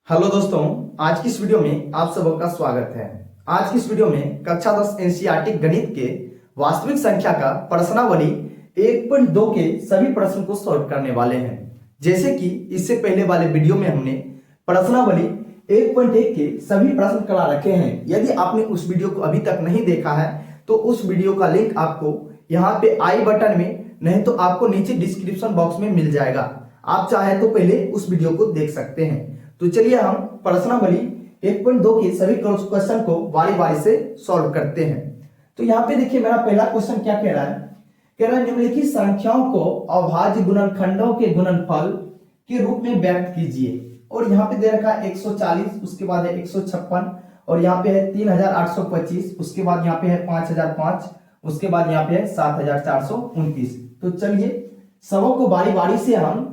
Hello दोस्तों, आज की इस वीडियो में आप सबों का स्वागत है। आज की इस वीडियो में कक्षा 10 एनसीईआरटी गणित के वास्तविक संख्या का प्रश्नावली 1.2 के सभी प्रश्न को सॉल्व करने वाले हैं। जैसे कि इससे पहले वाले वीडियो में हमने प्रश्नावली 1.1 के सभी प्रश्न करा रखे हैं। यदि आपने उस वीडियो को अभी तक नहीं देखा है तो उस वीडियो का लिंक आपको यहाँ पे आई बटन में, नहीं तो आपको नीचे डिस्क्रिप्शन बॉक्स में मिल जाएगा। आप चाहे तो पहले उस वीडियो को देख सकते हैं। तो चलिए हम प्रश्नावली 1.2 के सभी क्वेश्चन को बारी बारी से सॉल्व करते हैं। तो यहाँ पे देखिए, मेरा पहला क्वेश्चन क्या कह रहा है? कह रहा है निम्नलिखित संख्याओं को अभाज्य गुणनखंडों के गुणनफल के रूप में व्यक्त कीजिए। और यहाँ पे दे रखा है 140, उसके बाद है 156, और यहाँ पे है 3825, उसके बाद यहाँ पे है 5005, उसके बाद यहाँ पे है 7429। तो चलिए सबों को बारी बारी से हम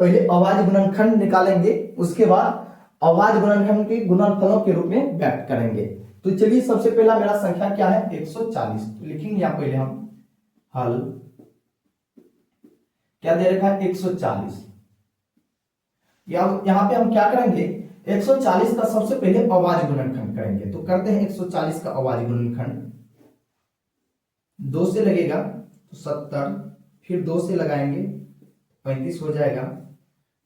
पहले अभाज्य गुणनखंड निकालेंगे, उसके बाद अभाज्य गुणनखंड के गुणनफलों के रूप में व्यक्त करेंगे। तो चलिए सबसे पहला मेरा संख्या क्या है? 140। तो लिखेंगे यहाँ पहले हम हल। क्या दे रखा है? 140। यहाँ पे हम क्या करेंगे? 140 का सबसे पहले अभाज्य गुणनखंड करेंगे। तो करते हैं 140 का अभाज्य गुणनखंड। 2 से लगेगा तो 70, फिर 2 से लगाएंगे 35 हो जाएगा।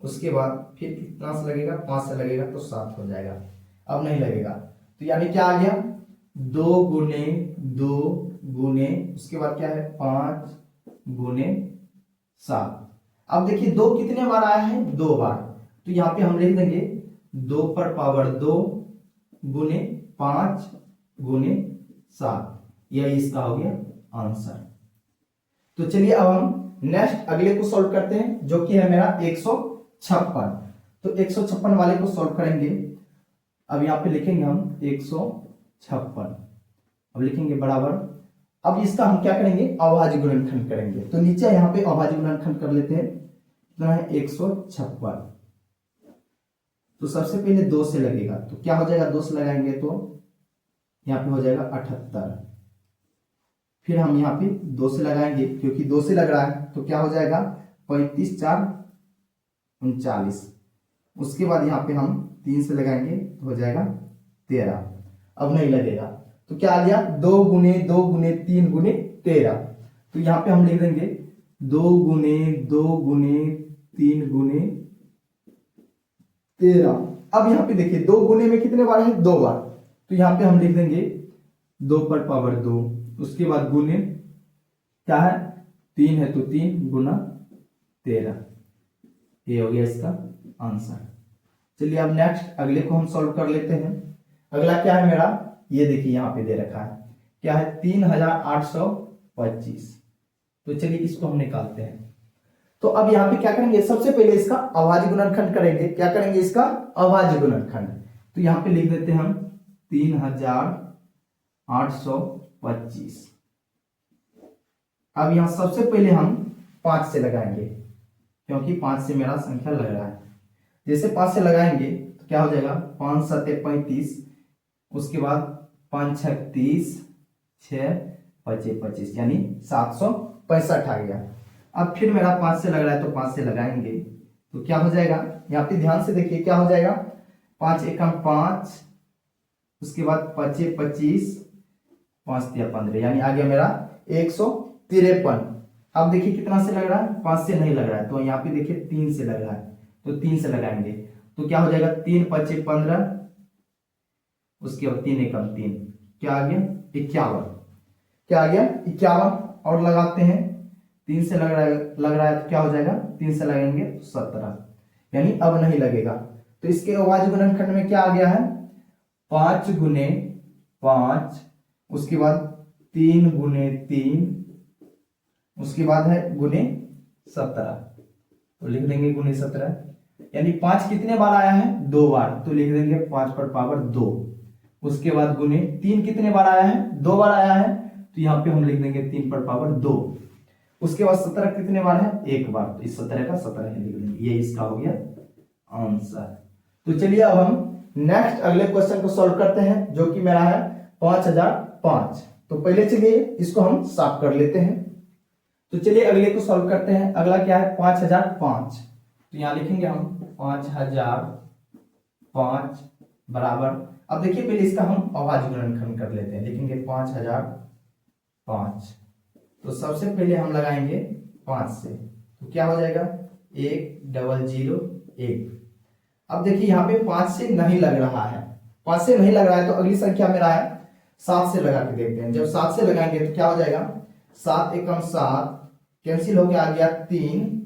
उसके बाद फिर कितना से लगेगा? 5 से लगेगा तो 7 हो जाएगा। अब नहीं लगेगा तो यानी क्या आ गया? 2 गुने 2 गुने, उसके बाद क्या है? 5 गुने 7। अब देखिए 2 कितने बार आया है? 2 बार। तो यहाँ पे हम लिख देंगे 2 पर पावर 2 गुने 5 गुने 7। यही इसका हो गया आंसर। तो चलिए अब हम नेक्स्ट अगले को सॉल्व करते हैं, जो कि है मेरा 156। तो 156 वाले को सॉल्व करेंगे। अब यहाँ पे लिखेंगे हम 156। अब लिखेंगे बराबर। अब इसका हम क्या करेंगे? अभाज्य गुणनखंड करेंगे। तो नीचे यहाँ पे अभाज्य गुणनखंड कर लेते हैं। कितना है? 156। तो सबसे पहले 2 से लगेगा तो क्या हो जाएगा? 2 से लगाएंगे तो यहाँ पे हो जाएगा 78। फिर हम यहाँ पे 2 से लगाएंगे, क्योंकि 2 से लग रहा है तो क्या हो जाएगा? 35 4 39। उसके बाद यहाँ पे हम 3 से लगाएंगे तो हो जाएगा 13। अब नहीं लगेगा तो क्या आ गया? 2 गुने 2 गुने 3 गुने 13। तो यहाँ पे हम लिख देंगे 2 गुने 2 गुने 3 गुने 13। अब यहाँ पे देखिए 2 गुने में कितने बार है? 2 बार। तो यहाँ पे हम लिख देंगे 2 पर पावर 2, उसके बाद गुने क्या है? 3 है तो 3 गुना 13। ये हो गया इसका आंसर। चलिए अब नेक्स्ट अगले को हम सॉल्व कर लेते हैं। अगला क्या है मेरा? ये देखिए यहाँ पे दे रखा है, क्या है? 3825। तो चलिए इसको हम निकालते हैं। तो अब यहाँ पे क्या करेंगे? सबसे पहले इसका अभाज्य गुणनखंड करेंगे। क्या करेंगे? इसका अभाज्य गुणनखंड। तो यहाँ पे लिख देते हैं हम 3825। अब यहां सबसे पहले हम 5 से लगाएंगे, क्योंकि 5 से मेरा संख्या लग रहा है। जैसे 5 से लगाएंगे तो क्या हो जाएगा? 5 7 35, उसके बाद 5 6 30, 6 5 25, यानी 765 आ गया। अब फिर मेरा 5 से लग रहा है तो 5 से लगाएंगे तो क्या हो जाएगा? यहाँ पे ध्यान से देखिए क्या हो जाएगा? 5 एकम 5, उसके बाद 5 25, 5 3 15, यानी आ गया मेरा 153। अब देखिए कितना से लग रहा है? 5 से नहीं लग रहा है तो यहाँ पे देखिए 3 से लग रहा है तो 3 से लगाएंगे तो क्या हो जाएगा? 3 5 15, उसके बाद 3 एकम 3, क्या आ गया? 51। क्या आ गया? 51। और लगाते हैं 3 से लग रहा है तो क्या हो जाएगा? 3 से लगाएंगे तो 17, यानी अब नहीं लगेगा। तो इसके अभाज्य गुणनखंड में क्या आ गया है? 5 गुने 5, उसके बाद 3 गुने 3, उसके बाद है गुने 17। तो लिख देंगे गुने 17, यानी 5 कितने बार आया है? 2 बार। तो लिख देंगे 5 पर पावर 2। उसके बाद गुने 3 कितने बार आया है? 2 बार आया है तो यहाँ पे हम लिख देंगे 3 पर पावर 2। उसके बाद 17 कितने बार है? 1 बार। तो इस 17 का 17 ही लिख देंगे। ये इसका हो गया आंसर। तो चलिए अब हम नेक्स्ट अगले क्वेश्चन को सॉल्व करते हैं, जो कि मेरा है 5005। तो पहले चलिए इसको हम साफ कर लेते हैं। तो चलिए अगले को सॉल्व करते हैं। अगला क्या है? 5005। तो यहां लिखेंगे हम 5005। 5 बराबर, अब देखिए पहले इसका हम अभाज्य गुणनखंड कर लेते हैं, लिखेंगे 5005। तो सबसे पहले हम लगाएंगे 5 से, तो क्या हो जाएगा 1001। अब देखिए यहाँ पे 5 से नहीं लग रहा है, 5 से नहीं लग रहा है तो अगली संख्या मेरा है 7 से लगा के देखते हैं। जब 7 से लगाएंगे तो क्या हो जाएगा 7 एकम 7, कैंसिल हो गया, आ गया 3,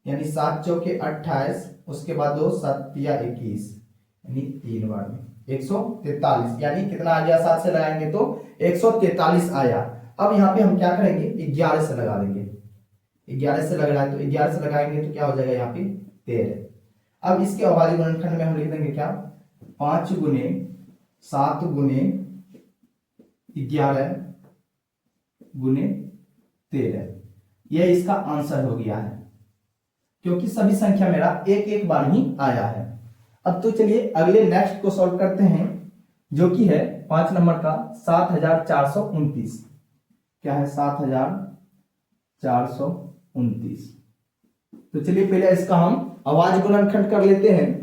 यानी 7 चौके 28, उसके बाद 2 7 या 21, यानी 3 बार में 143, यानी कितना आ गया 7 से लगाएंगे तो 143 आया। अब यहाँ पे हम क्या करेंगे 11 से लगा देंगे, 11 से लग रहा है तो 11 से लगाएंगे तो क्या हो जाएगा यहाँ पे 13। अब इसके अभाज्य गुणनखंड में हम लिख देंगे क्या 5 गुने 7 गुने 11 गुने 13, यह इसका आंसर हो गया है, क्योंकि सभी संख्या मेरा एक एक बार ही आया है। अब तो चलिए अगले नेक्स्ट को सॉल्व करते हैं, जो कि है 5 नंबर का 7429। क्या है 7429। तो चलिए पहले इसका हम अभाज्य गुणनखंड कर लेते हैं।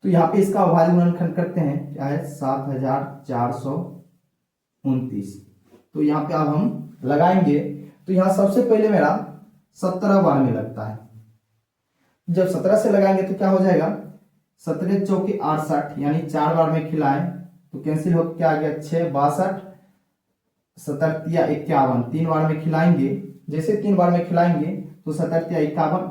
तो यहाँ पे इसका अभाज्य गुणनखंड करते हैं, क्या है 7429। तो यहाँ पे अब हम लगाएंगे, तो यहाँ सबसे पहले मेरा 17 बार में लगता है। जब 17 से लगाएंगे तो क्या हो जाएगा 17 चौके 68, यानी 4 बार में खिलाएं तो कैंसिल हो क्या आ गया 6 62, 7 या 51, 3 बार में खिलाएंगे। जैसे 3 बार में खिलाएंगे तो 7 या 51,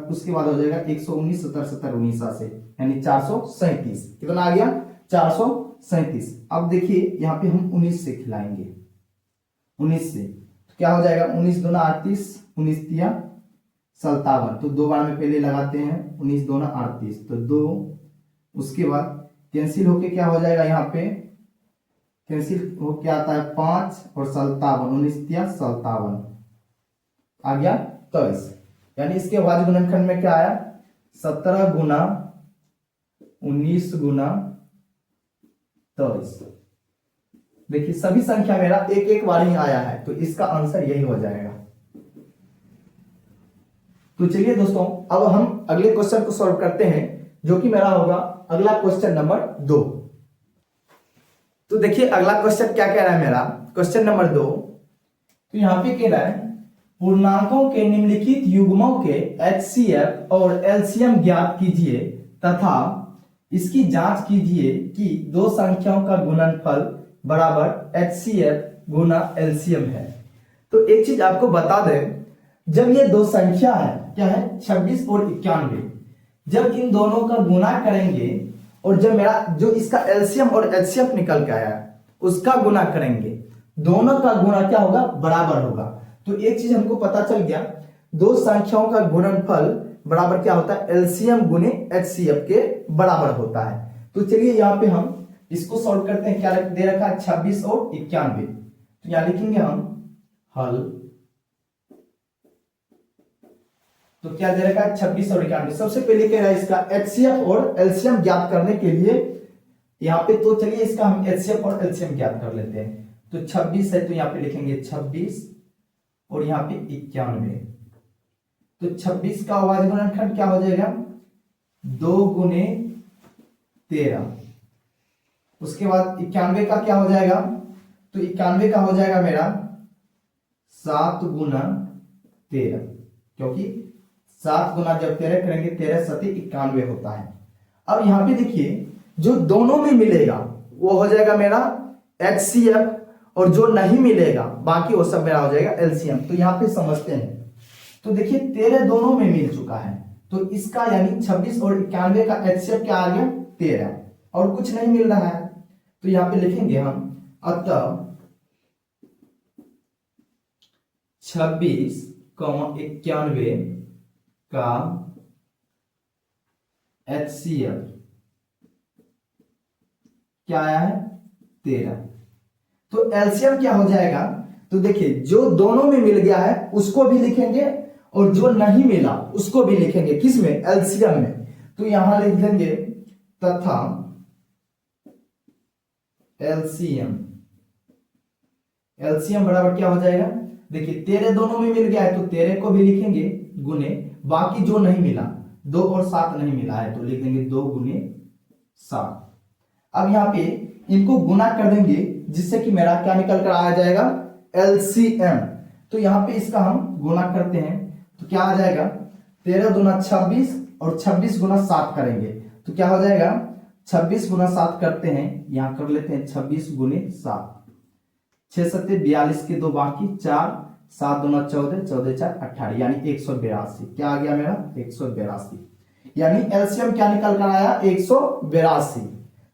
उसके बाद हो जाएगा 119 70 70 19 से, यानी 437। कितना आ गया 437। अब देखिए यहाँ पे हम 19 से खिलाएंगे, 19 से तो क्या हो जाएगा 19 दूना 38, 19 तिया 57, तो 2 बार में पहले लगाते हैं 19 दूना 38, तो 2, उसके बाद कैंसिल होके क्या हो जाएगा, यहाँ पे कैंसिल हो क्या आता है 5 और 57, 19 तिया 57 आ गया 23, यानी इसके अभाज्य गुणनखंड में क्या आया 17 गुना 19 गुना 23। देखिए सभी संख्या मेरा एक एक बार ही आया है, तो इसका आंसर यही हो जाएगा। तो चलिए दोस्तों अब हम अगले क्वेश्चन को सॉल्व करते हैं, जो कि मेरा होगा अगला क्वेश्चन नंबर 2। तो देखिए अगला क्वेश्चन क्या कह रहा है मेरा, क्वेश्चन नंबर 2। तो यहां पे कह रहा है पूर्णांकों के निम्नलिखित युग्मों के HCF और LCM ज्ञात कीजिए तथा इसकी जांच कीजिए कि दो संख्याओं का गुणनफल बराबर HCF गुना LCM है। तो एक चीज आपको बता दें, जब ये दो संख्या है क्या है 26 और 91, जब इन दोनों का गुना करेंगे और जब मेरा जो इसका LCM और HCF निकल के आया उसका गुना करेंगे, दोनों का गुना क्या होगा बराबर होगा। तो एक चीज हमको पता चल गया, दो संख्याओं का गुणनफल बराबर क्या होता है LCM गुने HCF के बराबर होता है। तो चलिए यहाँ पे हम इसको सॉल्व करते हैं। क्या दे रखा है 26 और 91, तो यहां लिखेंगे हम हल। तो क्या दे रखा है 26 और 91। सबसे पहले कह रहा है इसका HCF और LCM ज्ञात करने के लिए यहाँ पे, तो चलिए इसका हम HCF और LCM ज्ञात कर लेते हैं। तो 26 है तो यहाँ पे लिखेंगे 26 और यहाँ पे 91। तो 26 का अभाज्य गुणनखंड क्या हो जाएगा 2 गुने 13, उसके बाद 91 का क्या हो जाएगा, तो 91 का हो जाएगा मेरा 7 गुना 13, क्योंकि 7 गुना जब 13 करेंगे 13 सती 91 होता है। अब यहां पे देखिए जो दोनों में मिलेगा वो हो जाएगा मेरा HCF, और जो नहीं मिलेगा बाकी वो सब मेरा हो जाएगा LCM। तो यहां पे समझते हैं, तो देखिए 13 दोनों में मिल चुका है, तो इसका यानी 26 और 91 का HCF क्या आ गया 13, और कुछ नहीं मिल रहा है। तो यहां पे लिखेंगे हम अतः 26, 91 का HCF क्या आया है 13। तो LCM क्या हो जाएगा, तो देखिए जो दोनों में मिल गया है उसको भी लिखेंगे और जो नहीं मिला उसको भी लिखेंगे, किसमें LCM में। तो यहां लिख देंगे तथा LCM, LCM बराबर क्या हो जाएगा, देखिए 13 दोनों में मिल गया है तो 13 को भी लिखेंगे गुने, बाकी जो नहीं मिला 2 और 7 नहीं मिला है तो लिख देंगे 2 गुने 7। अब यहाँ पे इनको गुना कर देंगे जिससे कि मेरा क्या निकल कर आ जाएगा, एलसीएम। तो यहाँ पे इसका हम गुना करते हैं तो क्या आ जाएगा, 13 दूना 26 और 26 गुना 7 करेंगे तो क्या हो जाएगा, 26 गुना 7 करते हैं, यहां कर लेते हैं 26 गुने 7, 6 सत्ते 42 के 2 बाकी 4, 7 दूना 14, 14 4 18, यानी 182। क्या आ गया मेरा, 182। यानी एलसीएम क्या निकल कर आया, 182।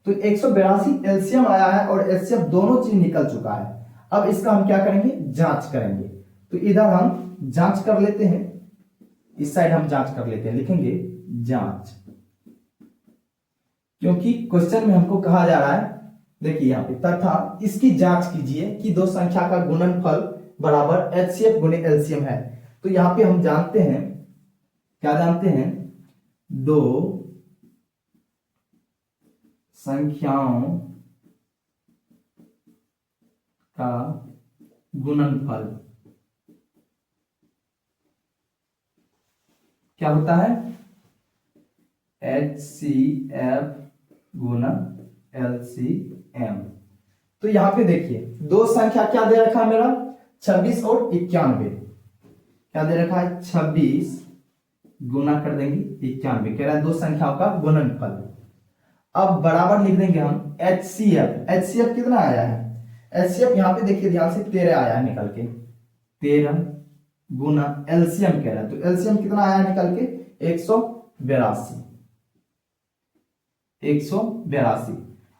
तो 182 एलसीएम आया है और एचसीएफ दोनों चीज निकल चुका है। अब इसका हम क्या करेंगे, जांच करेंगे। तो इधर हम जांच कर लेते हैं, इस साइड हम जांच कर लेते हैं, लिखेंगे जांच, क्योंकि क्वेश्चन में हमको कहा जा रहा है, देखिए यहाँ पे, तथा इसकी जांच कीजिए कि दो संख्या का गुणनफल बराबर एचसीएफ गुणे एलसीएम है। तो यहाँ पे हम जानते हैं, क्या जानते हैं, दो संख्याओं का गुणनफल क्या होता है, HCF गुना LCM। तो यहां पे देखिए दो संख्या क्या दे रखा है मेरा, 26 और 91। क्या दे रखा है, 26 गुना कर देंगे 91, कह रहा है दो संख्याओं का गुणनफल। अब बराबर लिख देंगे हम HCF। HCF कितना आया है, HCF यहां पे देखिए ध्यान से 13 आया है निकल के, 13 गुना एलसीएम कह रहा है, तो एलसीएम कितना आया निकल के, 182। 182।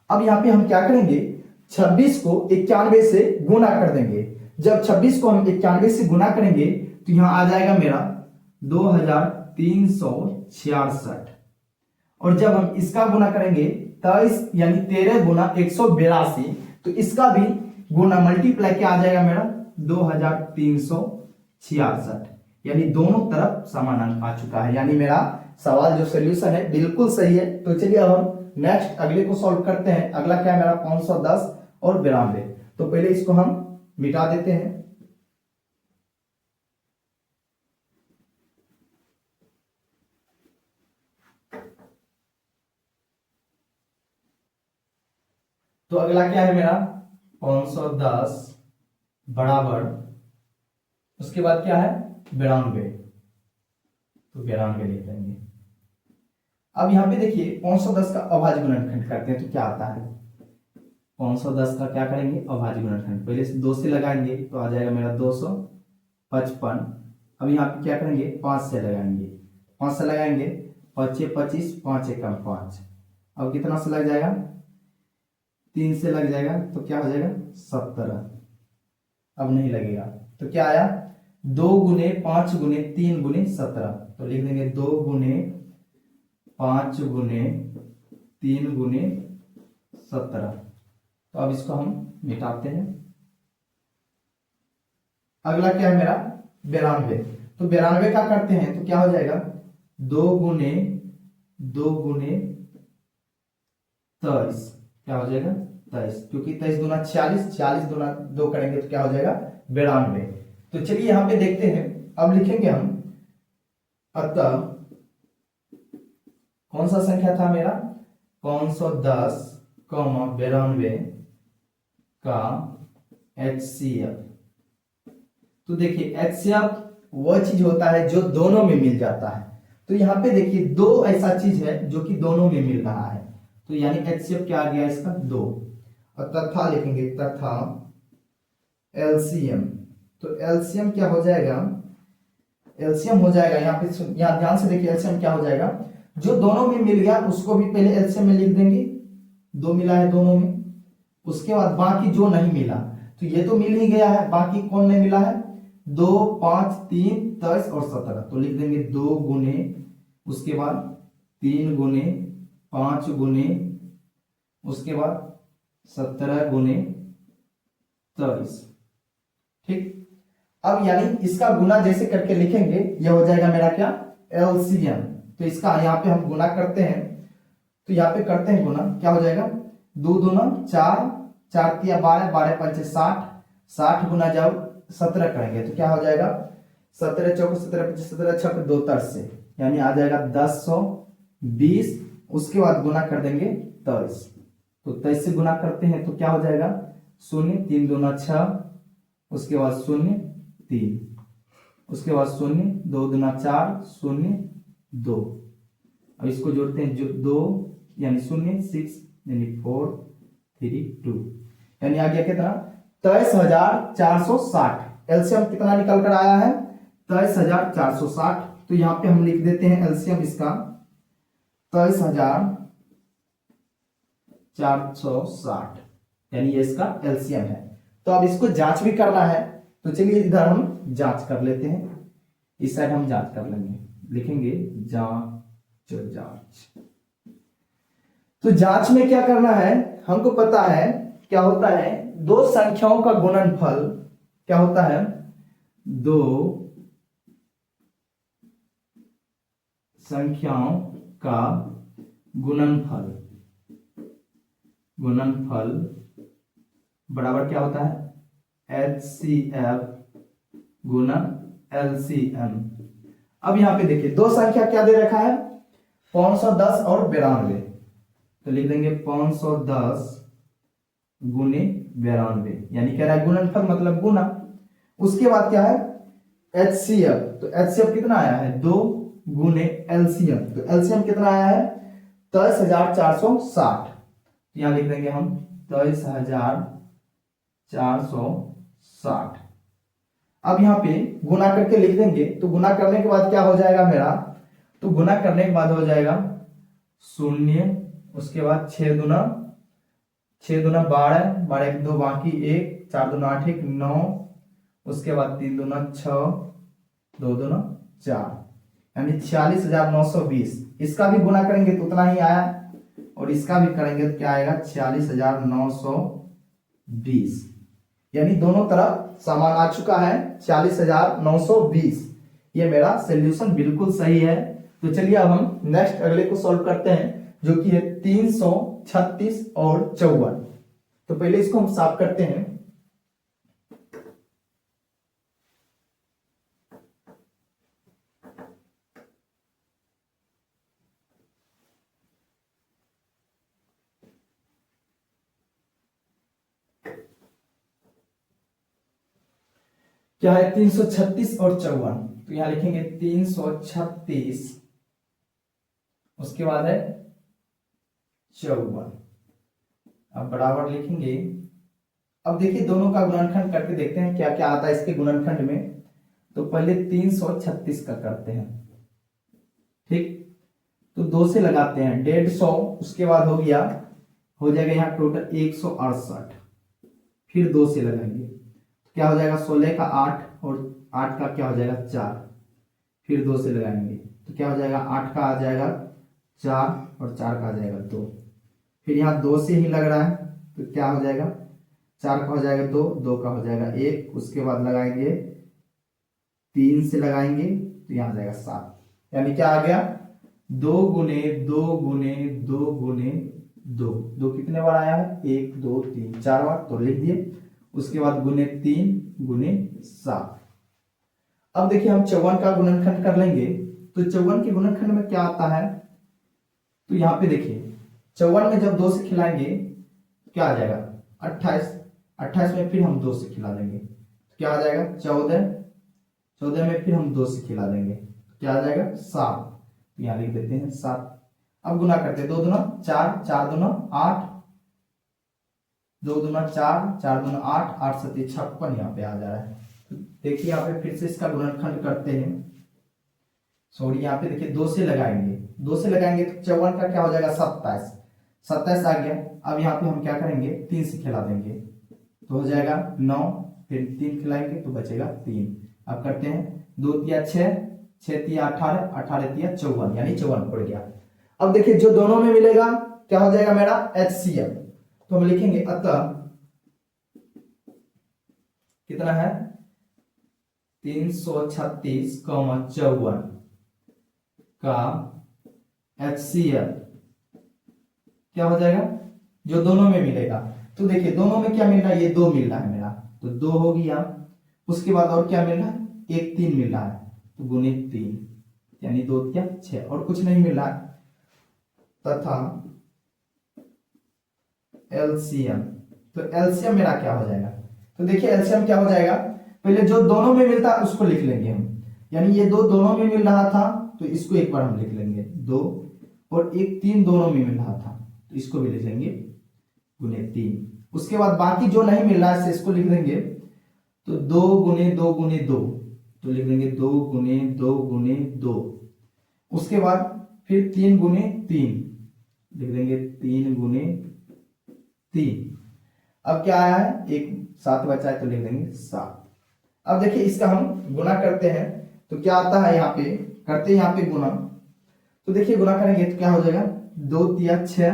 अब यहां पे हम क्या करेंगे, 26 को 91 से गुना कर देंगे। जब 26 को हम 91 से गुना करेंगे तो यहां आ जाएगा मेरा 2366। और जब हम इसका गुना करेंगे 23 यानी 13 गुना 182, तो इसका भी गुना मल्टीप्लाई क्या आ जाएगा मेरा, 2366, यानी दोनों तरफ समान अंक आ चुका है। यानी मेरा सवाल जो सोल्यूशन है बिल्कुल सही है। तो चलिए अब हम नेक्स्ट अगले को सॉल्व करते हैं। अगला क्या है मेरा, 510 और 92। तो पहले इसको हम मिटा देते हैं। तो अगला क्या है मेरा, 510 बराबर, उसके बाद क्या है 92, तो 92 लिख देंगे। अब यहां पे देखिए 510 का अभाज्य गुणनखंड करते हैं तो क्या आता है, 510 का क्या करेंगे, अभाज्य गुणनखंड, पहले से 2 से लगाएंगे तो आ जाएगा मेरा 255। अब यहाँ पे क्या करेंगे, 5 से लगाएंगे, 5 से लगाएंगे, 5 25, 5 एकम 5। अब कितना से लग जाएगा, 3 से लग जाएगा तो क्या हो जाएगा 17। अब नहीं लगेगा तो क्या आया, 2 गुने 5 गुने 3 गुने 17, तो लिख देंगे 2 गुने 5 गुने 3 गुने 17। तो अब इसको हम मिटाते हैं। अगला क्या है मेरा 92। तो 92 का करते हैं तो क्या हो जाएगा, 2 गुने 23, क्या हो जाएगा 23, क्योंकि 23 दूना 46, 46 दूना 2 करेंगे तो क्या हो जाएगा 92। तो चलिए यहां पे देखते हैं, अब लिखेंगे हम, अतः कौन सा संख्या था मेरा, 510, 92 का HCF। तो देखिए HCF वह चीज होता है जो दोनों में मिल जाता है। तो यहां पे देखिए दो ऐसा चीज है जो कि दोनों में मिल रहा है, तो यानी HCF क्या आ गया इसका 2। और तथा लिखेंगे, तथा LCM। तो LCM क्या हो जाएगा, LCM हो जाएगा, यहाँ पे यहाँ ध्यान से देखिए, LCM क्या हो जाएगा, जो दोनों में मिल गया उसको भी पहले LCM में लिख देंगे, 2 मिला है दोनों में। उसके बाद बाकी जो नहीं मिला, तो ये तो मिल ही गया है, बाकी कौन नहीं मिला है, 2 5 3 23 और 17, तो लिख देंगे 2 गुने, उसके बाद 3 गुने 5 गुने, उसके बाद 17 गुने 23। ठीक, अब यानी इसका गुना जैसे करके लिखेंगे, यह हो जाएगा मेरा क्या, LCM। तो इसका यहाँ पे हम गुना करते हैं, तो यहाँ पे करते हैं गुना, क्या हो जाएगा, 2 दूना 4, 4 तिया 12, 12 पंचे 60, 60 गुना जब 17 करेंगे तो क्या हो जाएगा, 17 चौको 17 25 17 छक 2 तर से, यानी आ जाएगा 1020 उसके बाद गुना कर देंगे 23। तो 23 से गुना करते हैं तो क्या हो जाएगा, 0, 3 दूना 6, उसके बाद 0 3, उसके बाद 0 2 दूना 4, 0 2। अब इसको जोड़ते हैं, जो 2 यानी 0 6 यानी 4 3 2, यानी आ गया कितना 23,460। एलसीएम कितना निकल कर आया है 23,460। तो यहाँ पे हम लिख देते हैं एलसीएम इसका 23,460, यानी ये इसका एलसीएम है। तो अब इसको जांच भी करना है, तो चलिए इधर हम जांच कर लेते हैं, इस साइड हम जांच कर लेंगे, लिखेंगे जांच जांच। तो जांच में क्या करना है, हमको पता है क्या होता है, दो संख्याओं का गुणनफल क्या होता है, दो संख्याओं का गुणनफल बराबर क्या होता है, HCF गुना LCM। अब यहां पे देखिए दो संख्या क्या दे रखा है, 510 और 92। तो लिख देंगे 510 गुने 92, यानी कह रहा है गुणनफल मतलब गुना। उसके बाद क्या है HCF, तो HCF कितना आया है 2 गुने LCM, तो LCM कितना आया है 23,460। यहां लिख देंगे हम 23,460। अब यहां पे गुना करके लिख देंगे, तो गुना करने के बाद क्या हो जाएगा मेरा, तो गुना करने के बाद हो जाएगा 0, उसके बाद 6 दूना 12, 12 1 2 बाकी 1, 4 दूना 8 1 9, उसके बाद 3 दूना 6, 2 दूना 4, यानी 46,920। इसका भी गुना करेंगे तो उतना ही आया, और इसका भी करेंगे तो क्या आएगा 46,920, यानी दोनों तरफ समान आ चुका है 46,920। ये मेरा सोल्यूशन बिल्कुल सही है। तो चलिए अब हम नेक्स्ट अगले को सॉल्व करते हैं, जो कि है 336 और 54। तो पहले इसको हम साफ करते हैं। क्या है 336 और 54, तो यहां लिखेंगे 336, उसके बाद है 54। अब बराबर लिखेंगे। अब देखिए दोनों का गुणनखंड करके देखते हैं क्या क्या आता है इसके गुणनखंड में। तो पहले 336 का करते हैं, ठीक, तो 2 से लगाते हैं 150, उसके बाद हो जाएगा यहाँ टोटल 168, फिर 2 से लगाएंगे तो क्या हो जाएगा 16 का 8, और 8 का क्या हो जाएगा 4, फिर 2 से लगाएंगे तो क्या हो जाएगा 8 का आ जाएगा 4, और 4 का आ जाएगा 2, फिर यहाँ 2 से ही लग रहा है तो क्या हो जाएगा 4 का हो जाएगा 2, 2 का हो जाएगा 1, उसके बाद लगाएंगे 3 से लगाएंगे तो यहाँ आ जाएगा 7, यानी क्या आ गया 2 गुने 2 गुने 2 गुने 2, 2 कितने बार आया है 1 2 3 4 बार, तो लिख दिए। उसके बाद गुने 3 गुने 7। अब देखिए हम 54 का गुणनखंड कर लेंगे, तो 54 के गुणनखंड में क्या आता है, तो यहाँ पे देखिए 54 में जब 2 से खिलाएंगे क्या आ जाएगा 28, 28 में फिर हम 2 से खिला देंगे तो क्या आ जाएगा 14, 14 में फिर हम 2 से खिला देंगे तो क्या आ जाएगा 7, तो यहाँ लिख देते हैं 7। अब गुना करते हैं 2 दूना 4, 4 दूना 8, 2 दूना 4, 4 दूना 8, 8 सती 56 यहाँ पे आ जा रहा है। तो देखिए यहाँ पे फिर से इसका गुणनखंड करते हैं, सॉरी यहाँ पे देखिए 2 से लगाएंगे, 2 से लगाएंगे तो 54 का क्या हो जाएगा 27, 27 आ गया। अब यहाँ पे हम क्या करेंगे 3 से खिला देंगे तो हो जाएगा 9, फिर 3 खिलाएंगे तो बचेगा 3। अब करते हैं 2 तिया 6, 6 तिया 18, 18 तिया 54, यानी 54 पड़ गया। अब देखिए जो दोनों में मिलेगा क्या हो जाएगा मेरा HCF, तो हम लिखेंगे अतः कितना है 336, 54 का HCF क्या हो जाएगा जो दोनों में मिलेगा। तो देखिए दोनों में क्या मिल रहा है, ये 2 मिल रहा है मेरा, तो 2 हो गया। उसके बाद और क्या मिल रहा है, 1 3 मिल रहा है, तो गुने 3, यानी 2 क्या 6, और कुछ नहीं मिल रहा है। तथा एलसीएम। तो एलसीएम मेरा क्या हो जाएगा, तो देखिए एलसीएम क्या हो जाएगा, पहले जो दोनों में मिलता है उसको लिख लेंगे हम, यानी ये दो दोनों में मिल रहा था तो इसको एक बार हम लिख लेंगे 2, और एक 3 दोनों में मिल रहा था तो इसको भी लिख लेंगे गुने 3। उसके बाद बाकी जो नहीं मिल रहा है इसको लिख देंगे, तो 2 गुने 2 गुने 2, तो लिख देंगे 2 गुने 2 गुने 2। उसके बाद फिर 3 गुने 3, लिख देंगे 3 गुने 3। अब क्या आया है, एक 7 बचा है तो लिख देंगे 7। अब देखिए इसका हम गुना करते हैं तो क्या आता है, यहाँ पे करते हैं यहाँ पे गुना, तो देखिए गुना करेंगे तो क्या हो जाएगा, 2 तिया 6,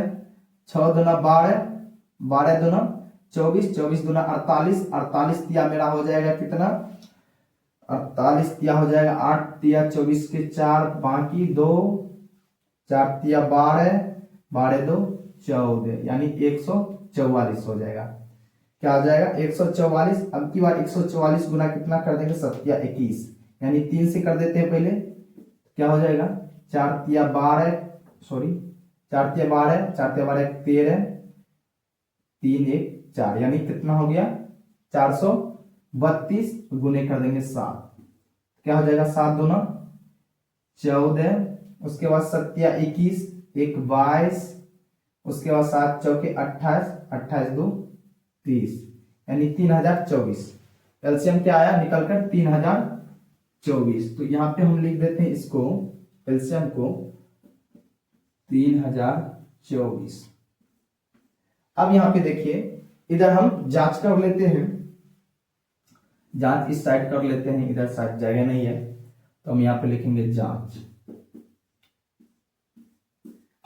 6 दूना 12, 12 दूना 24, 24 दूना 48, 48 तिया मेरा हो जाएगा कितना, 48 तिया हो जाएगा 8 तिया 24 के 4, बाकी 2, 4 तिया 12, 12 2 14, यानी 144 हो जाएगा। क्या हो जाएगा 144। अब की बार 144 गुना कितना कर देंगे, 7 या 21, यानी 3 से कर देते हैं पहले, क्या हो जाएगा 4 तिया 12, सॉरी 4 तिया 12, 4 तिया 12 13, 3 1 4, यानी कितना हो गया 432 गुने कर देंगे 7, क्या हो जाएगा 7 दूना 14, उसके बाद 7 या 21, 1 22, उसके बाद 7 चौके 28, 28 2 30, यानी 3024। एलसीएम क्या आया निकलकर 3024। तो यहाँ पे हम लिख देते हैं इसको एलसीएम को 3024। अब यहाँ पे देखिए इधर हम जांच कर लेते हैं, जांच इस साइड कर लेते हैं, इधर साइड जगह नहीं है तो हम यहाँ पे लिखेंगे जांच।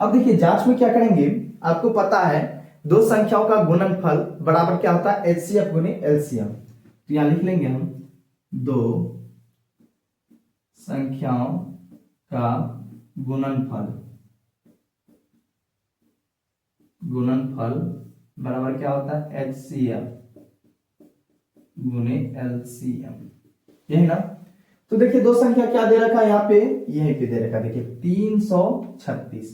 अब देखिए जांच में क्या करेंगे, आपको पता है दो संख्याओं का गुणनफल बराबर क्या होता है, एचसीएफ गुने एलसीएम। तो यहां लिख लेंगे हम दो संख्याओं का गुणनफल, गुणनफल बराबर क्या होता है, एचसीएफ गुने एलसीएम, यही ना। तो देखिए दो संख्या क्या दे रखा है यहाँ पे, यहीं पे दे रखा है, देखिए 336,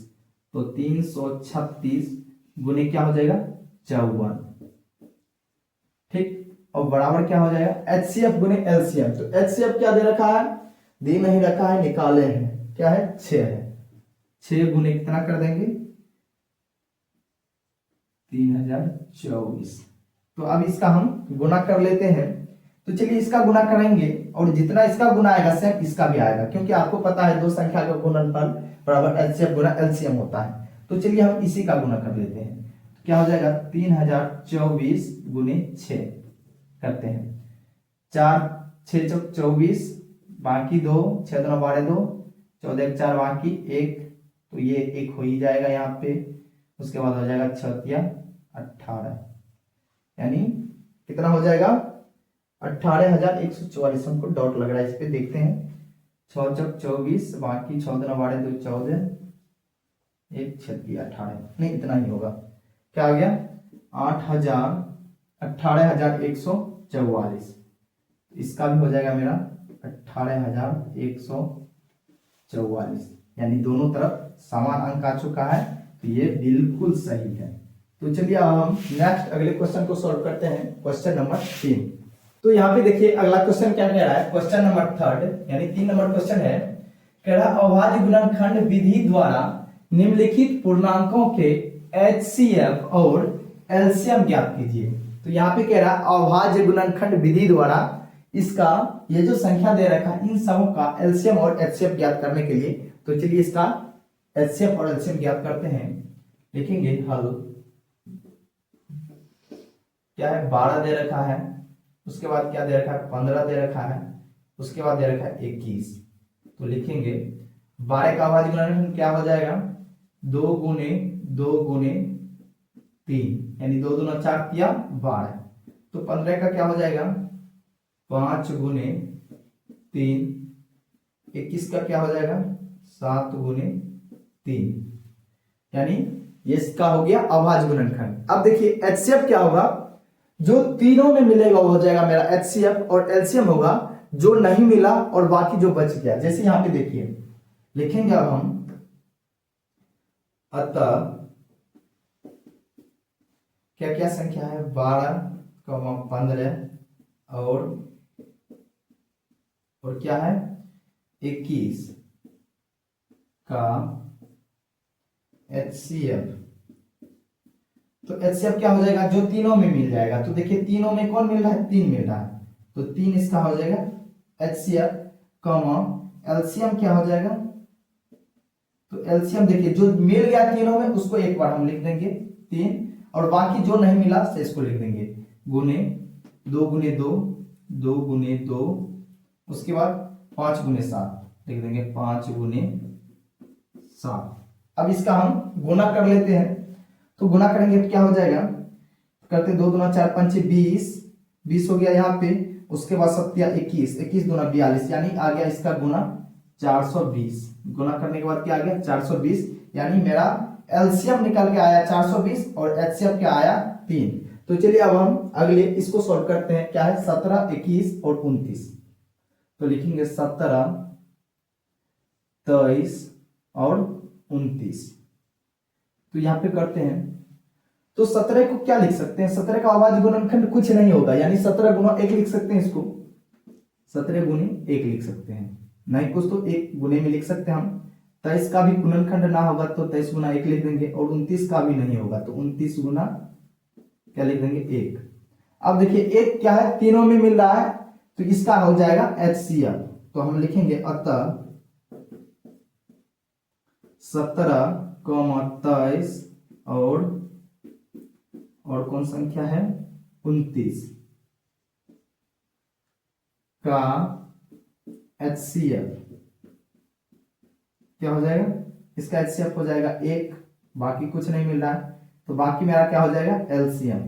तो 336 गुने क्या हो जाएगा 54, ठीक। और बराबर क्या हो जाएगा एचसीएफ गुने एलसीएम। तो एचसीएफ क्या दे रखा है, दे नहीं रखा है, निकाले हैं, क्या है 6 है, 6 गुने कितना कर देंगे 3024। तो अब इसका हम गुना कर लेते हैं, तो चलिए इसका गुना करेंगे और जितना इसका गुना आएगा सेम इसका भी आएगा, क्योंकि आपको पता है दो संख्या का गुणनफल बराबर एचसीएफ गुना एलसीएम होता है। तो चलिए हम इसी का गुना कर लेते हैं, तो क्या हो जाएगा 3024 गुने 6 करते हैं, 4 6 चौक 24, बाकी 2 6 2 12 2, 14 4 बाकी 1, तो ये 1 हो ही जाएगा यहाँ पे। उसके बाद हो जाएगा 6 या 18, यानी कितना हो जाएगा 18,144। हमको डॉट लग रहा है, इस पे देखते हैं, 6 चौक 24, बाकी 6 2 12 2 14, 1 6 18, नहीं इतना ही होगा, क्या आ गया 18,144। इसका भी हो जाएगा मेरा 18,144, यानी दोनों तरफ समान अंक आ चुका है, तो ये बिल्कुल सही है। तो चलिए अब हम नेक्स्ट अगले क्वेश्चन को सॉल्व करते हैं, क्वेश्चन नंबर 3। तो यहाँ पे देखिए अगला क्वेश्चन क्या कह रहा है, क्वेश्चन नंबर 3 यानी 3 नंबर क्वेश्चन है, कह रहा अभाज्य गुणनखंड विधि द्वारा निम्नलिखित पूर्णांकों के एचसीएफ और एलसीएम ज्ञात कीजिए। तो यहाँ पे कह रहा है अभाज्य गुणनखंड विधि द्वारा इसका ये जो संख्या दे रखा है इन सबों का एलसीएम और एचसीएफ ज्ञात करने के लिए, तो चलिए इसका एचसीएफ और एलसीएम ज्ञात करते हैं। लिखेंगे हल, क्या है 12 दे रखा है, उसके बाद क्या दे रखा है 15 दे रखा है, उसके बाद दे रखा है 21। तो लिखेंगे 12 का अभाज्य गुणनखंड क्या हो जाएगा 2 गुने 2 गुने 3, यानी 2 दूना 4 या 12। तो 15 का क्या हो जाएगा 5 गुने 3, 21 का क्या हो जाएगा 7 गुने 3, यानी ये इसका हो गया अभाज्य गुणनखंड। अब देखिए एचसीएफ क्या होगा, जो तीनों में मिलेगा वो हो जाएगा मेरा एचसीएफ, और एलसीएम होगा जो नहीं मिला और बाकी जो बच गया। जैसे यहां पे देखिए लिखेंगे अब हम अतः क्या क्या संख्या है 12, 15 और क्या है 21 का HCF। तो HCF क्या हो जाएगा, जो तीनों में मिल जाएगा। तो देखिए तीनों में कौन मिल रहा है, 3 मिल रहा है, तो 3 इसका हो जाएगा HCF, LCM क्या हो जाएगा। तो एलसीएम देखिए जो मिल गया तीनों में उसको एक बार हम लिख देंगे 3, और बाकी जो नहीं मिला तो इसको लिख देंगे गुने 2 गुने 2, 2 गुने 2, उसके बाद 5 गुने 7 लिख देंगे 5 गुने 7। अब इसका हम गुना कर लेते हैं। तो गुना करेंगे तो क्या हो जाएगा, करते 2 दूना 4 5 20, 20 हो गया यहाँ पे। उसके बाद 7 21, 21 दूना 42, यानी आ गया इसका गुना 420। गुना करने के बाद क्या आ गया 420, यानी मेरा एलसीएम निकल के आया 420 और एचसीएफ क्या आया 3। तो चलिए अब हम अगले इसको सॉल्व करते हैं। क्या है 17, 21 और 29। तो लिखेंगे 17, 23 और 29। तो यहां पे करते हैं तो 17 को क्या लिख सकते हैं, 17 का अभाज्य गुणनखंड कुछ नहीं होगा, यानी 17 गुना 1 लिख सकते हैं। इसको 17 गुने 1 लिख सकते हैं, नहीं कुछ तो 1 गुने में लिख सकते हैं हम। 23 का भी गुणनखंड ना होगा तो 23 गुना 1 लिख देंगे, और 29 का भी नहीं होगा तो 29 गुना क्या लिख देंगे 1। अब देखिए 1 क्या है, तीनों में मिल रहा है, तो इसका हो जाएगा HCF। तो हम लिखेंगे अतः 17, 23 और कौन संख्या है 29 का HCF क्या हो जाएगा, इसका HCF हो जाएगा 1, बाकी कुछ नहीं मिल रहा है, तो बाकी मेरा क्या हो जाएगा LCM।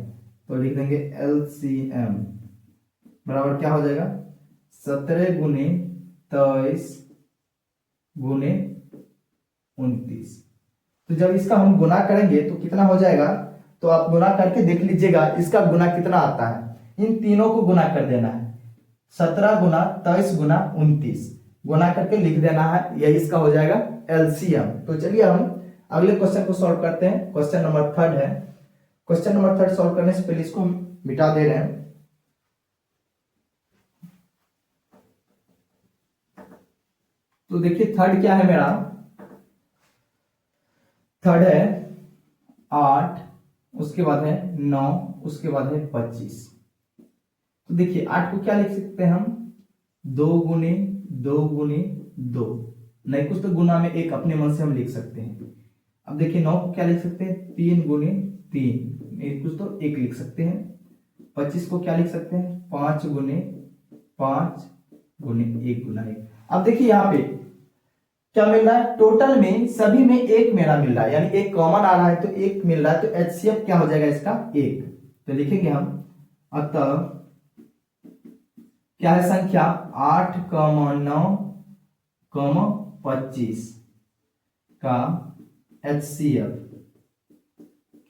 तो लिख देंगे LCM बराबर क्या हो जाएगा 17 गुने 23 गुने 29। तो जब इसका हम गुना करेंगे तो कितना हो जाएगा, तो आप गुना करके देख लीजिएगा इसका गुना कितना आता है। इन तीनों को गुना कर देना है, 17 गुना 23 गुना 29 गुना करके लिख देना है, यही इसका हो जाएगा LCM। तो चलिए हम अगले क्वेश्चन को सॉल्व करते हैं। क्वेश्चन नंबर 3 है। क्वेश्चन नंबर 3 सॉल्व करने से पहले इसको हम मिटा दे रहे हैं। तो देखिए 3 क्या है मेरा, 3 है 8, उसके बाद है 9, उसके बाद है 25। तो देखिए 8 को क्या लिख सकते हैं हम 2 गुने 2 गुने 2, नहीं कुछ तो गुना में 1 अपने मन से हम लिख सकते हैं। अब देखिए 9 को क्या लिख सकते हैं 3 गुने 3, एक कुछ तो 1 लिख सकते हैं। 25 को क्या लिख सकते हैं 5 गुने 5 गुने 1 गुना 1। अब देखिए यहाँ पे क्या मिल रहा है, टोटल में सभी में 1 मेरा मिल रहा है, यानी 1 कॉमन आ रहा है तो 1 मिल रहा है, तो HCF क्या हो जाएगा इसका 1। तो लिखेंगे हम अतः क्या है संख्या 8, 9, 25 का HCF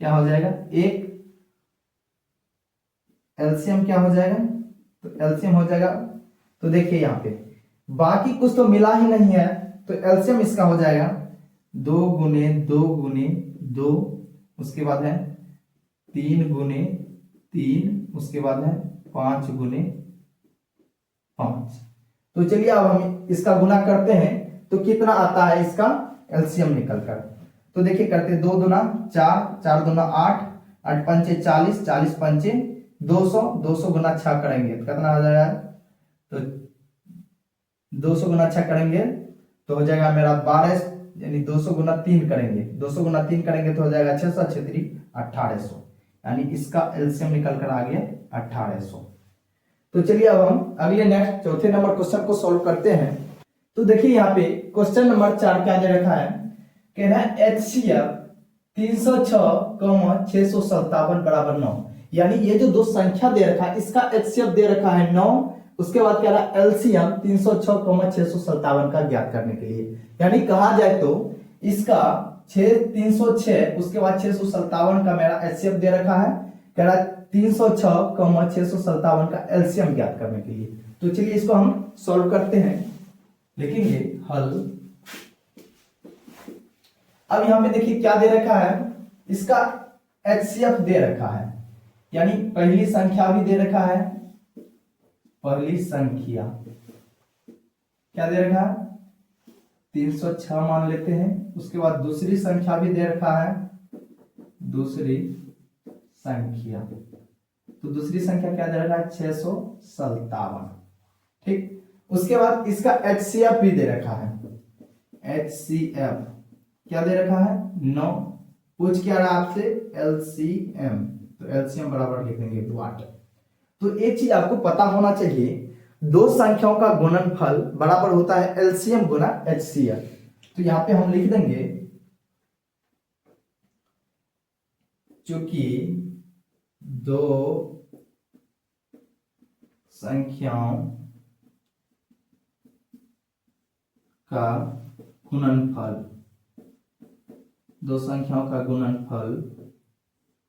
क्या हो जाएगा 1। LCM क्या हो जाएगा, तो LCM हो जाएगा, तो देखिए यहाँ पे बाकी कुछ तो मिला ही नहीं है, तो LCM इसका हो जाएगा 2 गुने 2 गुने 2, उसके बाद है 3 गुने 3, उसके बाद है 5 गुने 5। तो चलिए अब हम इसका गुना करते हैं तो कितना आता है इसका LCM निकल कर। तो देखिए करते 2 दूना 4, 4 दूना 8, 8 पंचे 40, 40 पंचे 200, 200 गुना 6 करेंगे तो कितना आ जाएगा, तो 200 गुना 6 करेंगे तो हो जाएगा मेरा 12, यानी 200 गुना 3 करेंगे, 200 गुना 3 करेंगे तो हो जाएगा 600, 6 1800, यानी इसका LCM निकल कर आ गया 1800। तो चलिए अब हम अगले नेक्स्ट चौथे नंबर क्वेश्चन को सॉल्व करते हैं। तो देखिए यहाँ पे क्वेश्चन नंबर 4 क्या दे रखा है, कह रहा है HCF 306, 657 बराबर 9, यानी ये जो दो संख्या दे रखा है इसका HCF दे रखा है 9। उसके बाद क्या रहा LCM 306, 657 का ज्ञात करने के लिए, यानी कहा जाए तो इसका 306 उसके बाद 657 का मेरा HCF दे रखा है, कह रहा 306, 657 का LCM ज्ञात करने के लिए। तो चलिए इसको हम सॉल्व करते हैं। लिखेंगे हल अब यहाँ पे देखिए क्या दे रखा है, इसका HCF दे रखा है, यानी पहली संख्या भी दे रखा है, पहली संख्या क्या दे रखा है 306 मान लेते हैं। उसके बाद दूसरी संख्या भी दे रखा है, दूसरी संख्या, तो दूसरी संख्या क्या दे रखा है 657। ठीक, उसके बाद इसका HCF भी दे रखा है, HCF क्या दे रखा है 9। पूछ क्या रहा आपसे LCM, तो LCM बराबर लिख देंगे 8। तो एक चीज आपको पता होना चाहिए, दो संख्याओं का गुणनफल बराबर होता है LCM गुना HCF। तो यहां पे हम लिख देंगे चूंकि दो संख्याओं का गुणनफल, दो संख्याओं का गुणनफल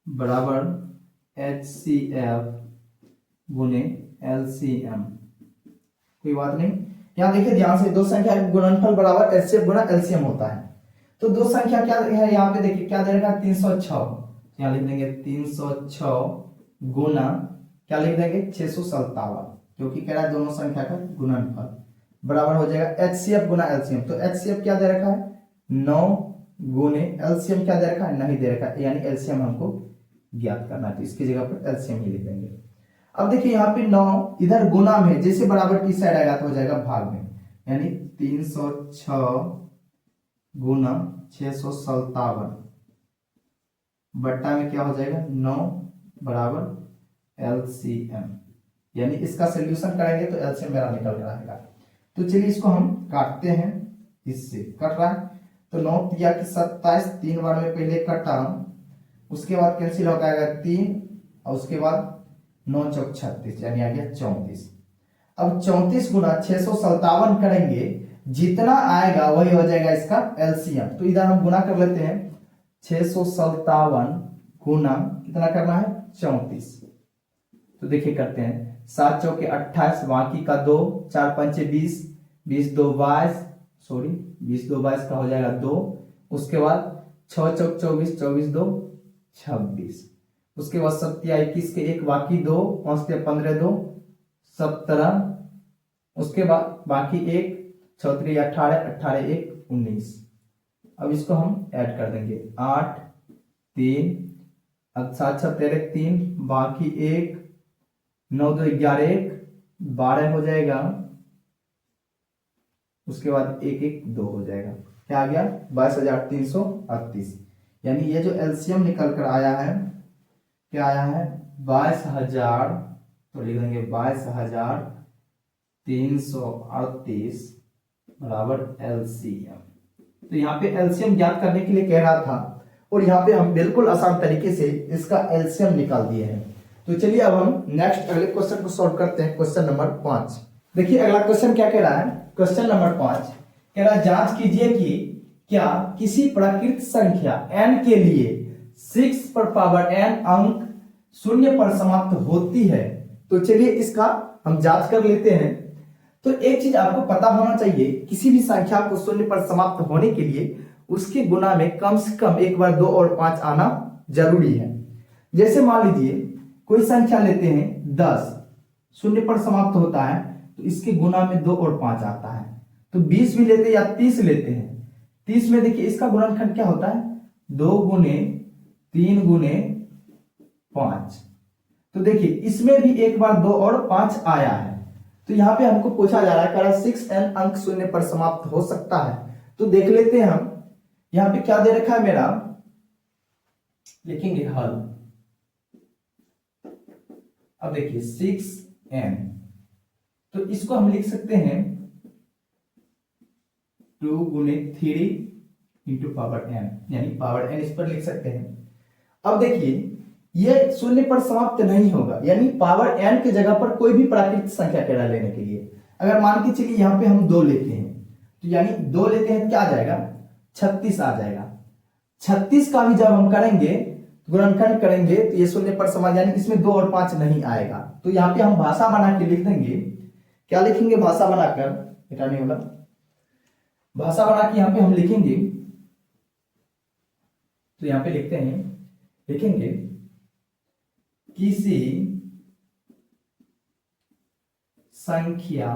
बराबर HCF गुने LCM। कोई बात नहीं, यहां देखिए ध्यान से, दो संख्या का गुणनफल बराबर HCF गुना LCM होता है। तो दो संख्या क्या है यहाँ पे देखिए क्या दे रखा है 306, यहाँ लिख देंगे 306 गुना क्या लिख देंगे 657, क्योंकि कह रहा है दोनों संख्या का गुणनफल बराबर हो जाएगा HCF गुना LCM। तो HCF क्या दे रखा है 9 गुने LCM क्या दे रखा है नहीं दे रखा है, यानी LCM हमको ज्ञात करना है, तो इसकी जगह पर LCM ही लिख देंगे। अब देखिए यहाँ पे 9 इधर गुना में, जैसे बराबर की साइड आएगा तो हो जाएगा भाग में, यानी 306 गुना 657 बट्टा में क्या हो जाएगा 9 बराबर LCM, यानी इसका सोल्यूशन करेंगे तो LCM मेरा निकल कर आएगा। तो चलिए इसको हम काटते हैं, इससे कट रहा है तो 9 तिया की 27, 3 बार में पहले कटा, उसके बाद कैंसिल हो जाएगा 3 और उसके बाद 9 चौक 36, यानी आ गया 34। अब 34 गुना 657 करेंगे, जितना आएगा वही हो जाएगा इसका LCM। तो इधर हम गुना कर लेते हैं, 657 गुना कितना करना है 34। तो देखिए करते हैं, 7 चौके 28, बाकी का 2, 4 पंचे 20, 20 2 22, सॉरी 20 2 22 का हो जाएगा 2। उसके बाद 6 चौक 24, 24 2 26। उसके बाद 7 21 के 1 बाकी 2, 5 15 2 17। उसके बाद बाकी 1, 6 3 18, 18 1 19। अब इसको हम ऐड कर देंगे 8 3, अब 7 6 13 3, बाकी 1, 9 2 11 1 12 हो जाएगा। उसके बाद 1 1 2 हो जाएगा, क्या आ गया 22,338। यानी ये जो LCM निकल कर आया है क्या आया है 22,000, तो लिख देंगे 22,338 बराबर LCM। तो यहाँ पे LCM ज्ञात करने के लिए कह रहा था, और यहाँ पे हम बिल्कुल आसान तरीके से इसका LCM निकाल दिए हैं। तो चलिए अब हम नेक्स्ट अगले क्वेश्चन को सॉल्व करते हैं, क्वेश्चन नंबर 5। देखिए अगला क्वेश्चन क्या कह रहा है, क्वेश्चन नंबर 5 कह रहा है जांच कीजिए कि क्या किसी प्राकृत संख्या n के लिए 6 पर पावर n अंक शून्य पर समाप्त होती है। तो चलिए इसका हम जांच कर लेते हैं। तो एक चीज आपको पता होना चाहिए, किसी भी संख्या को शून्य पर समाप्त होने के लिए उसके गुना में कम से कम एक बार 2 और 5 आना जरूरी है। जैसे मान लीजिए कोई संख्या लेते हैं 10, शून्य पर समाप्त होता है, तो इसके गुना में 2 और 5 आता है। तो 20 भी लेते हैं या 30 लेते हैं, 30 में देखिए इसका गुणनखंड क्या होता है 2 गुने 3 गुने 5। तो देखिए इसमें भी एक बार 2 और 5 आया है। तो यहाँ पे हमको पूछा जा रहा है कह 6n अंक शून्य पर समाप्त हो सकता है। तो देख लेते हैं हम, यहाँ पे क्या दे रखा है मेरा, लिखेंगे हल। अब देखिए 6n, तो इसको हम लिख सकते हैं 2 गुने 3 इंटू पावर n, यानी पावर n इस पर लिख सकते हैं। अब देखिए ये शून्य पर समाप्त नहीं होगा, यानी पावर n के जगह पर कोई भी प्राकृतिक संख्या केड़ा लेने के लिए, अगर मान के चलिए यहाँ पे हम 2 लेते हैं, तो यानी 2 लेते हैं तो क्या आ जाएगा 36 आ जाएगा। 36 का भी जब हम करेंगे गुणनखंड करेंगे तो ये शून्य पर समाप्त, यानी इसमें 2 और 5 नहीं आएगा। तो यहाँ पे हम भाषा बना के लिख देंगे, क्या लिखेंगे भाषा बनाकर, हटाने वाला भाषा बना के यहाँ पे हम लिखेंगे तो यहां पे लिखते हैं, लिखेंगे किसी संख्या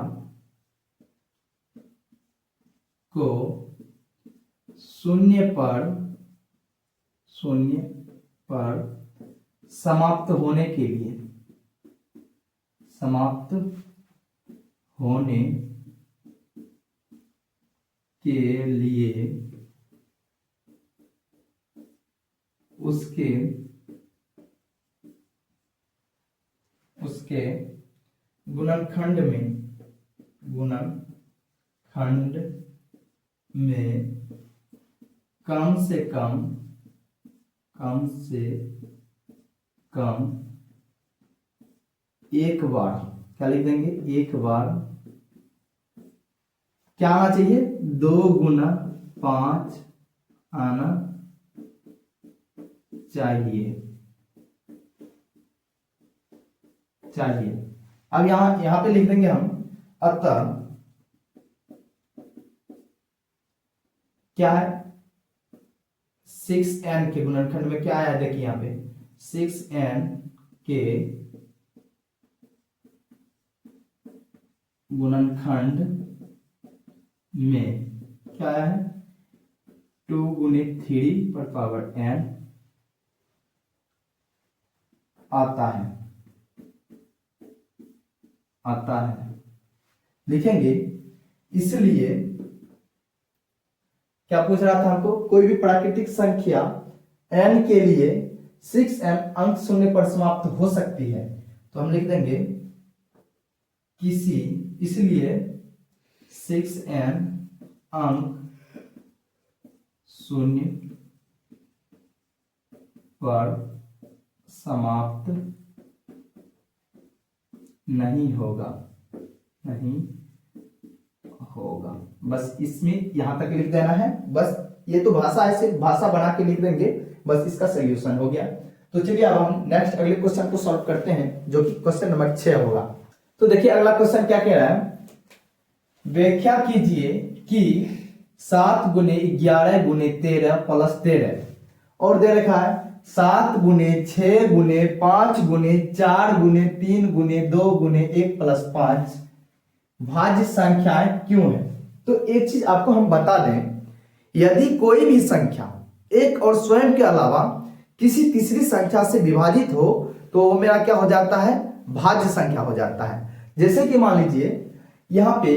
को शून्य पर समाप्त होने के लिए उसके गुणनखंड में कम से कम एक बार, क्या लिख देंगे, एक बार क्या आना चाहिए, 2 गुना 5 आना चाहिए। अब यहां पे लिख देंगे हम, अतः क्या है, 6n के गुणनखंड में क्या आया, देखिए यहां पे 6n के गुणनखंड में क्या आया है, 2 गुने 3 पर पावर n आता है लिखेंगे। इसलिए क्या पूछ रहा था हमको, कोई भी प्राकृतिक संख्या n के लिए 6n अंक शून्य पर समाप्त हो सकती है, तो हम लिख देंगे इसलिए 6n अंक शून्य पर समाप्त नहीं होगा। बस इसमें यहां तक लिख देना है, बस ये तो भाषा ऐसे भाषा बना के लिख देंगे, बस इसका सॉल्यूशन हो गया। तो चलिए अब हम नेक्स्ट अगले क्वेश्चन को सॉल्व करते हैं, जो कि क्वेश्चन नंबर 6 होगा। तो देखिए अगला क्वेश्चन क्या कह रहा है, व्याख्या कीजिए कि 7 गुने 11 गुने 13 प्लस 13 और दे रखा है 7 गुने 6 गुने 5 गुने 4 गुने 3 गुने 2 गुने 1 प्लस 5 भाज्य संख्याएं क्यों है। तो एक चीज आपको हम बता दें, यदि कोई भी संख्या एक और स्वयं के अलावा किसी तीसरी संख्या से विभाजित हो तो वो मेरा क्या हो जाता है, भाज्य संख्या हो जाता है। जैसे कि मान लीजिए यहाँ पे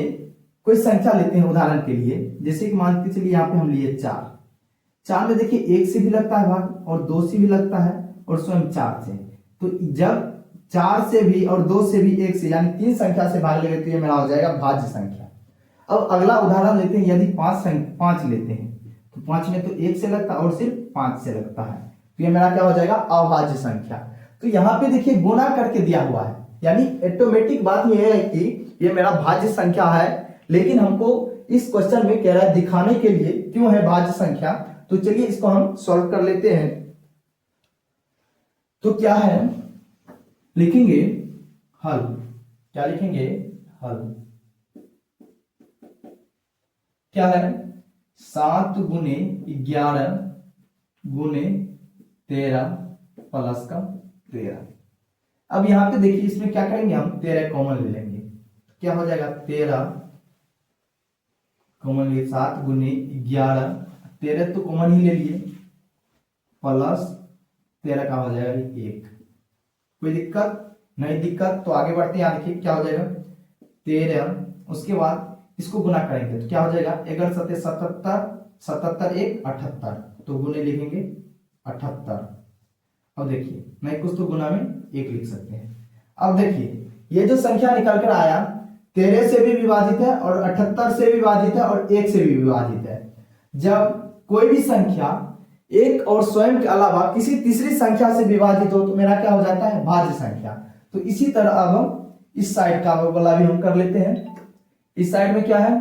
कोई संख्या लेते हैं उदाहरण के लिए, जैसे कि मान के चलिए यहाँ पे हम लिए 4 में देखिए 1 से भी लगता है भाग और 2 से भी लगता है और स्वयं 4 से। तो जब 4 से भी और 2 से भी 1 से यानी 3 संख्या से भाग लेंगे तो ये मेरा हो जाएगा भाज्य संख्या। अब अगला उदाहरण लेते हैं, यदि 5 लेते हैं तो 5 में तो 1 से लगता है और सिर्फ 5 से लगता है, तो ये मेरा क्या हो जाएगा, अभाज्य संख्या। तो यहाँ पे देखिए गुणा करके दिया हुआ है, यानी ऑटोमेटिक बात यह है कि ये मेरा भाज्य संख्या है, लेकिन हमको इस क्वेश्चन में कह रहा है दिखाने के लिए क्यों है भाज्य संख्या। तो चलिए इसको हम सॉल्व कर लेते हैं। तो क्या है, लिखेंगे हल, क्या लिखेंगे, हल क्या है, 7 गुने 11 गुने 13 प्लस का 13। अब यहां पे देखिए इसमें क्या करेंगे, हम 13 कॉमन ले लेंगे, क्या हो जाएगा 13 कॉमन लिए 7 गुने 11, 13 तो कॉमन ही ले लिए प्लस 13 का हो जाएगा 1। कोई दिक्कत नहीं, दिक्कत तो आगे बढ़ते हैं। यहाँ देखिए क्या हो जाएगा 13, उसके बाद इसको गुना करेंगे तो क्या हो जाएगा 11 7 77, 77 1 78, तो गुने लिखेंगे 78। अब देखिए नहीं कुछ तो गुना में 1 लिख सकते हैं। अब देखिए ये जो संख्या निकल कर आया 13 से भी विभाजित है और 78 से भी विभाजित है और 1 से भी विभाजित है। जब कोई भी संख्या एक और स्वयं के अलावा किसी तीसरी संख्या से विभाजित हो तो मेरा क्या हो जाता है, भाज्य संख्या। तो इसी तरह अब हम इस साइड का वाला भी हम कर लेते हैं। इस साइड में क्या है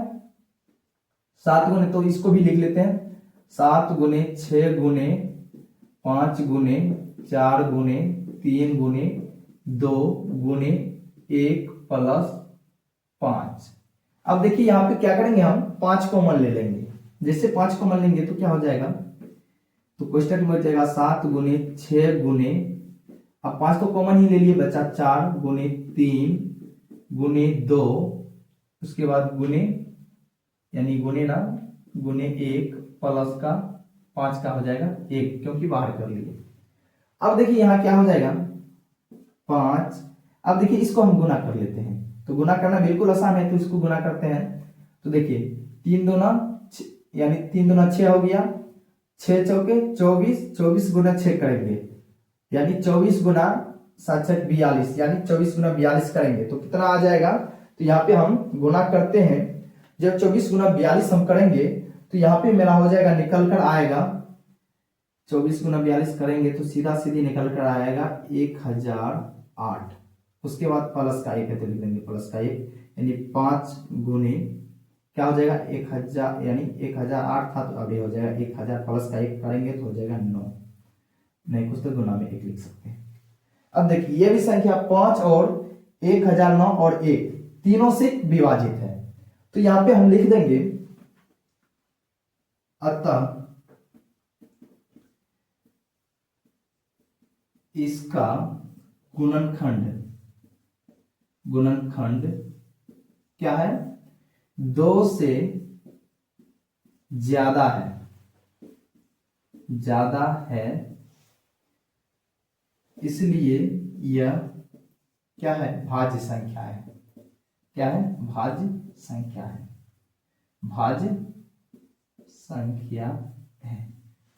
7 गुने, तो इसको भी लिख लेते हैं 7 गुने 6 गुने 5 गुने 4 गुने 3 गुने 2 गुने 1 प्लस 5। अब देखिए यहां पे क्या करेंगे, हम 5 कॉमन ले लेंगे। जैसे 5 कॉमन लेंगे तो क्या हो जाएगा तो क्वेश्चन में बचेगा 7 गुने 6 गुने, अब 5 तो कॉमन ही ले लिए बचा 4 गुने 3 गुने 2, उसके बाद गुने यानी गुने ना गुने 1 प्लस का 5 का हो जाएगा 1, क्योंकि बाहर कर लिए। अब देखिए यहाँ क्या हो जाएगा 5। अब देखिए इसको हम गुना कर लेते हैं, तो गुना करना बिल्कुल आसान है, तो इसको गुना करते हैं। तो देखिए 3 दूना यानी 3 दूना 6 हो गया, 6 चौके 24, 24 गुना 6 करेंगे यानी 24 गुना 7 42, यानी 24 गुना 42 करेंगे तो कितना आ जाएगा। तो यहाँ पे हम गुना करते हैं, जब 24 गुना 42 हम करेंगे तो यहाँ पे मेरा हो जाएगा, निकल कर आएगा 24 गुना 42 करेंगे तो सीधा सीधी निकल कर आएगा 1008। उसके बाद प्लस का 1 है तो लिख देंगे प्लस का 1, यानी 5 गुने क्या हो जाएगा 1000, यानी 1008 था तो अभी हो जाएगा 1000 प्लस का 1 करेंगे तो हो जाएगा 9। नहीं कुछ तो गुना में 1 लिख सकते हैं। अब देखिए ये भी संख्या 5 और 1009 और 1 तीनों से विभाजित है, तो यहां पे हम लिख देंगे अतः इसका गुणनखंड क्या है 2 से ज्यादा है, इसलिए यह क्या है भाज्य संख्या है। क्या है भाज्य संख्या है।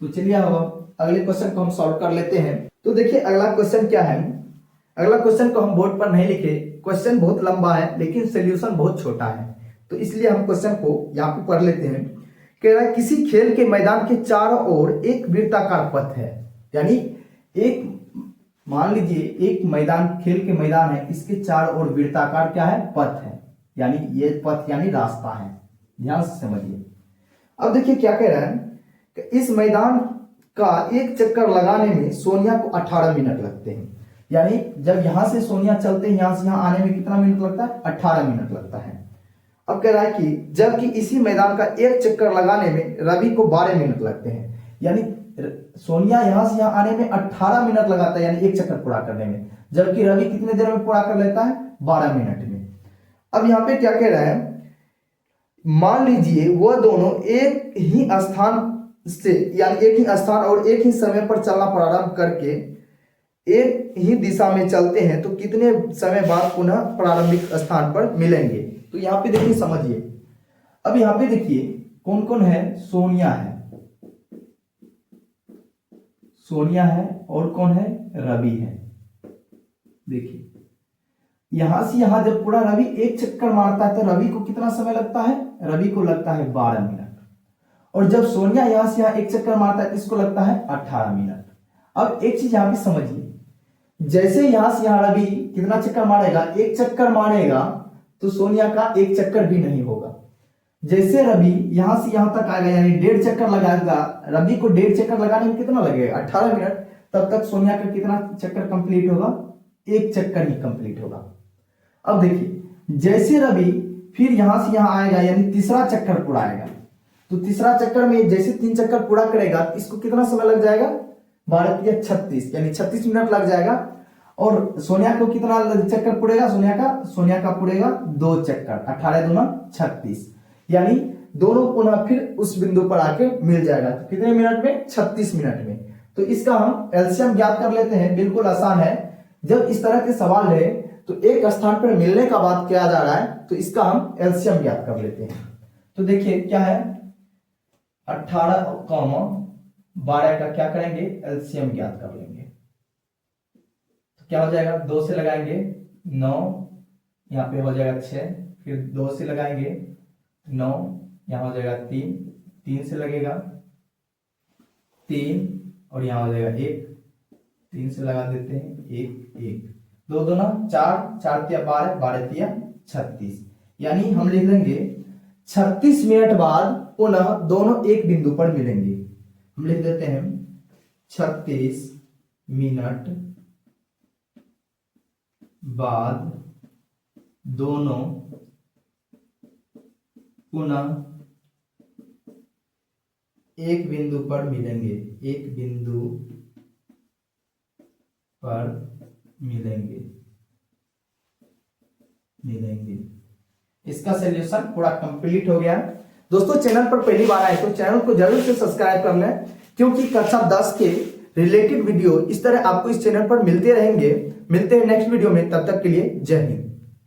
तो चलिए अब अगले क्वेश्चन को हम सॉल्व कर लेते हैं। तो देखिए अगला क्वेश्चन क्या है, अगला क्वेश्चन को हम बोर्ड पर नहीं लिखे, क्वेश्चन बहुत लंबा है लेकिन सोल्यूशन बहुत छोटा है, तो इसलिए हम क्वेश्चन को यहाँ पे पढ़ लेते हैं। कह रहा है किसी खेल के मैदान के चारों ओर एक वृत्ताकार पथ है, यानी एक मान लीजिए एक मैदान खेल के मैदान है, इसके चारों ओर वृत्ताकार क्या है पथ है, यानी ये पथ यानी रास्ता है, ध्यान से समझिए। अब देखिए क्या कह रहा है कि इस मैदान का एक चक्कर लगाने में सोनिया को 18 मिनट लगते हैं, यानी जब यहां से सोनिया चलते हैं यहां से यहां आने में कितना मिनट लगता है 18 मिनट लगता है। अब कह रहा है कि जबकि इसी मैदान का एक चक्कर लगाने में रवि को 12 मिनट लगते हैं, यानी सोनिया यहां से यहां आने में 18 मिनट लगाता है, यानी एक चक्कर पूरा करने में, जबकि रवि कितने देर में पूरा कर लेता है 12 मिनट में। अब यहां पे क्या कह रहा है, मान लीजिए वह दोनों एक ही स्थान से यानी एक ही स्थान और एक ही समय पर चलना प्रारंभ करके एक ही दिशा में चलते हैं तो कितने समय बाद पुनः प्रारंभिक स्थान पर मिलेंगे। तो यहाँ पे देखिए समझिए, अब यहाँ पे देखिए कौन कौन है, सोनिया है और कौन है रवि है। देखिए यहां से यहां जब पूरा रवि एक चक्कर मारता है तो रवि को कितना समय लगता है, रवि को लगता है 12 मिनट, और जब सोनिया यहां से यहां एक चक्कर मारता है इसको लगता है 18 मिनट। अब एक चीज यहां पे समझिए, जैसे यहां से यहां रवि कितना चक्कर मारेगा, एक चक्कर मारेगा तो सोनिया का एक चक्कर भी नहीं होगा। जैसे रवि यहां से यहां तक आएगा यानी 1.5 चक्कर लगाएगा, रवि को 1.5 चक्कर लगाने में कितना लगेगा 18 मिनट, तब तक सोनिया का कितना चक्कर कंप्लीट होगा, एक चक्कर ही कंप्लीट होगा। अब देखिए जैसे रवि फिर यहां से यहां आएगा यानी तीसरा चक्कर पूरा आएगा, तो तीसरा चक्कर में जैसे 3 चक्कर पूरा करेगा इसको कितना समय लग जाएगा 12 या 36 यानी 36 मिनट लग जाएगा। और सोनिया को कितना चक्कर पुड़ेगा, सोनिया का पुड़ेगा 2 चक्कर, 18 दूना 36, यानी दोनों पुनः फिर उस बिंदु पर आके मिल जाएगा। तो कितने मिनट में 36 मिनट में। तो इसका हम एलसीएम ज्ञात कर लेते हैं, बिल्कुल आसान है। जब इस तरह के सवाल है तो एक स्थान पर मिलने का बात किया जा रहा है तो इसका हम एलसीएम ज्ञात कर लेते हैं। तो देखिए क्या है 18, 12 का क्या करेंगे एलसीएम ज्ञात कर लेंगे, तो क्या हो जाएगा 2 से लगाएंगे 9, यहाँ पे हो जाएगा 6, फिर 2 से लगाएंगे 9, यहाँ हो जाएगा 3, 3 से लगेगा 3 और यहाँ हो जाएगा 1, 3 से लगा देते हैं 1, 1, 2 दूना 4, 4 तिया 12, 12 तिया 36, यानी हम लिख लेंगे 36 मिनट बाद पुनः दोनों एक बिंदु पर मिलेंगे। हम लिख देते हैं 36 मिनट बाद दोनों पुनः एक बिंदु पर मिलेंगे, एक बिंदु पर मिलेंगे मिलेंगे। इसका सॉल्यूशन पूरा कंप्लीट हो गया। दोस्तों चैनल पर पहली बार आए तो चैनल को जरूर से सब्सक्राइब कर लें, क्योंकि कक्षा 10 के रिलेटेड वीडियो इस तरह आपको इस चैनल पर मिलते रहेंगे। मिलते हैं नेक्स्ट वीडियो में, तब तक के लिए जय हिंद।